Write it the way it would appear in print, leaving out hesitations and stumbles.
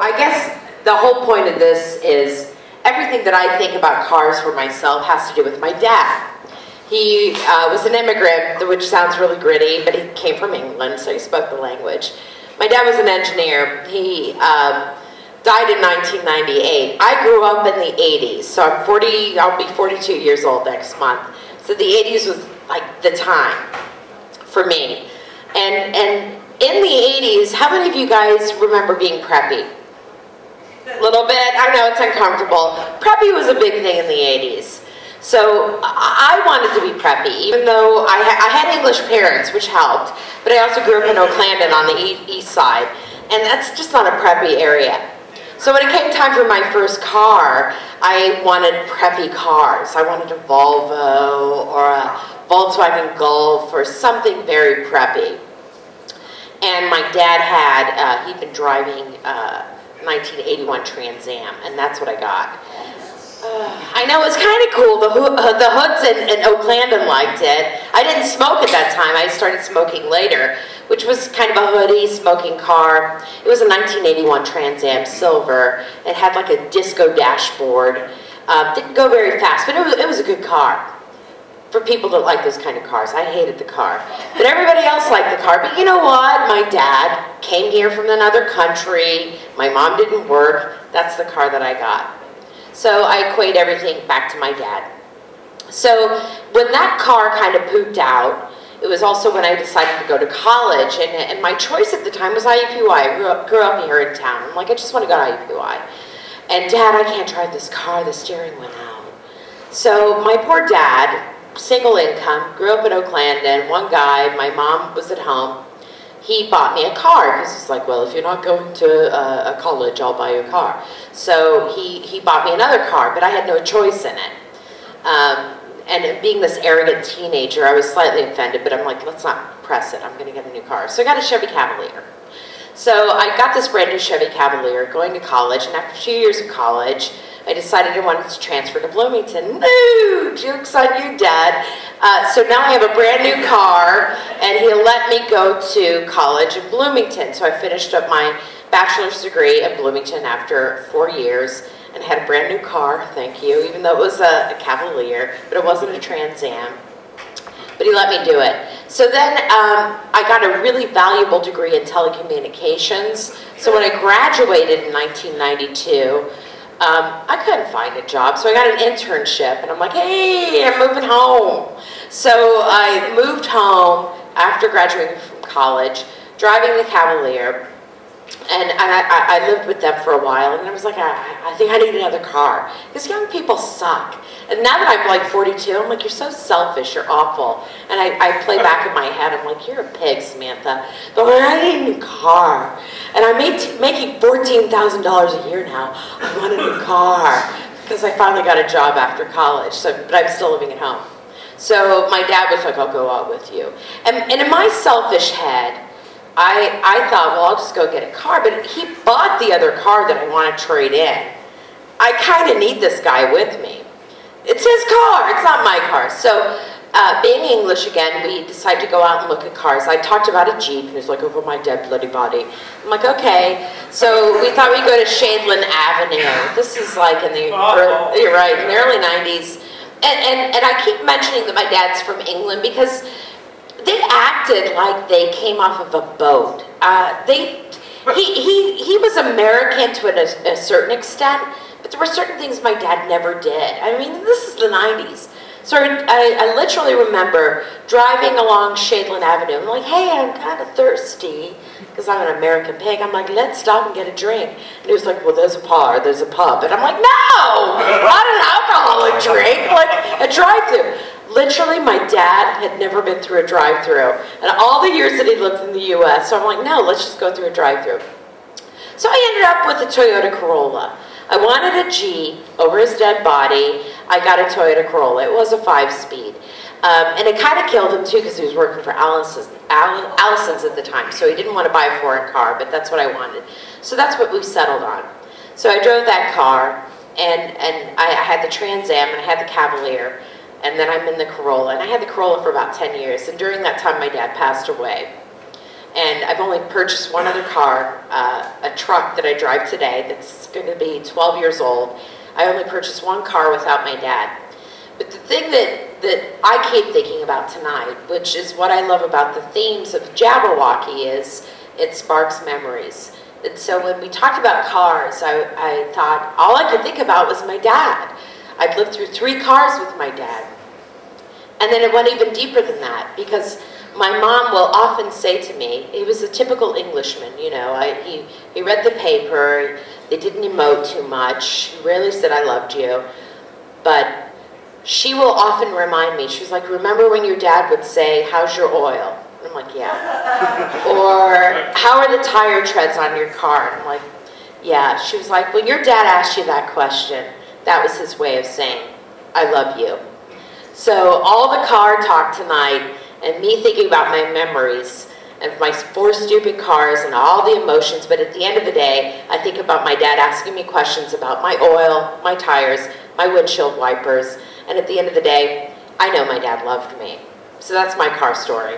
I guess the whole point of this is everything that I think about cars for myself has to do with my dad. He was an immigrant, which sounds really gritty, but he came from England, so he spoke the language. My dad was an engineer. He died in 1998. I grew up in the 80s, so I'll be 42 years old next month. So the 80s was like the time for me. And in the 80s, how many of you guys remember being preppy? A little bit? I know it's uncomfortable. Preppy was a big thing in the 80s. So I wanted to be preppy, even though I had English parents, which helped, but I also grew up in Oaklandon on the east side, and that's just not a preppy area. So when it came time for my first car, I wanted preppy cars. I wanted a Volvo or a Volkswagen Golf or something very preppy. And my dad had, he'd been driving 1981 Trans Am, and that's what I got. I know, it's kind of cool. The hoods in Oaklandon liked it. I didn't smoke at that time. I started smoking later, which was kind of a hoodie smoking car. It was a 1981 Trans Am Silver. It had like a disco dashboard. Didn't go very fast, but it was a good car for people that like those kind of cars. I hated the car, but everybody else liked the car. But you know what? My dad came here from another country. My mom didn't work. That's the car that I got. So I equate everything back to my dad. So when that car kind of pooped out, it was also when I decided to go to college, and my choice at the time was IUPUI. I grew up here in town. I'm like, I just want to go to IUPUI. And Dad, I can't drive this car, the steering went out. So my poor dad, single income, grew up in Oaklandon, one guy, my mom was at home. He bought me a car because he's like, well, if you're not going to a college, I'll buy you a car. So he bought me another car, but I had no choice in it. And being this arrogant teenager, I was slightly offended, but I'm like, let's not press it. I'm going to get a new car. So I got a Chevy Cavalier. So I got this brand new Chevy Cavalier going to college, and after 2 years of college, I decided I wanted to transfer to Bloomington. No, joke's on you, Dad. So now I have a brand new car, and he'll let me go to college in Bloomington. So I finished up my bachelor's degree at Bloomington after 4 years, and had a brand new car, thank you, even though it was a Cavalier, but it wasn't a Trans Am. But he let me do it. So then I got a really valuable degree in telecommunications. So when I graduated in 1992, I couldn't find a job, so I got an internship, and I'm like, hey, I'm moving home. So I moved home after graduating from college, driving the Cavalier, and I lived with them for a while, and I was like, I think I need another car, because young people suck. And now that I'm like 42, I'm like, you're so selfish, you're awful. And I play back in my head, I'm like, you're a pig, Samantha. But when I need a new car, and I'm making $14,000 a year now, I want a new car, because I finally got a job after college, but I'm still living at home. So my dad was like, I'll go out with you. And in my selfish head, I thought, well, I'll just go get a car, but he bought the other car that I want to trade in. I kind of need this guy with me. It's his car, it's not my car. So being English again, we decided to go out and look at cars. I talked about a Jeep, and he's like, over my dead bloody body. I'm like, okay. So we thought we'd go to Shadeland Avenue. This is like in the, you're right, in the early 90s. And I keep mentioning that my dad's from England because they acted like they came off of a boat. He was American to a certain extent, but there were certain things my dad never did. I mean, this is the 90s. So I literally remember driving along Shadeland Avenue. I'm like, hey, I'm kind of thirsty because I'm an American pig. I'm like, let's stop and get a drink. And he was like, well, there's a bar, there's a pub. And I'm like, no, not an alcoholic drink, like a drive-thru. Literally, my dad had never been through a drive-thru. And all the years that he lived in the U.S., so I'm like, no, let's just go through a drive-thru. So I ended up with a Toyota Corolla. I wanted a Jeep over his dead body. I got a Toyota Corolla. It was a 5-speed. And it kind of killed him, too, because he was working for Allison's at the time. So he didn't want to buy a foreign car, but that's what I wanted. So that's what we settled on. So I drove that car, and I had the Trans Am, and I had the Cavalier. And then I'm in the Corolla, and I had the Corolla for about 10 years, and during that time my dad passed away. And I've only purchased one other car, a truck that I drive today that's going to be 12 years old. I only purchased one car without my dad. But the thing that I keep thinking about tonight, which is what I love about the themes of Jabberwocky, is it sparks memories. And so when we talked about cars, I thought all I could think about was my dad. I'd lived through 3 cars with my dad. And then it went even deeper than that, because my mom will often say to me, he was a typical Englishman, you know, he read the paper, they didn't emote too much, he rarely said I loved you, but she will often remind me, she was like, remember when your dad would say, how's your oil? And I'm like, yeah. Or, how are the tire treads on your car? And I'm like, yeah. She was like, when your dad asked you that question, that was his way of saying, I love you. So all the car talk tonight, and me thinking about my memories of my 4 stupid cars and all the emotions, but at the end of the day, I think about my dad asking me questions about my oil, my tires, my windshield wipers, and at the end of the day, I know my dad loved me. So that's my car story.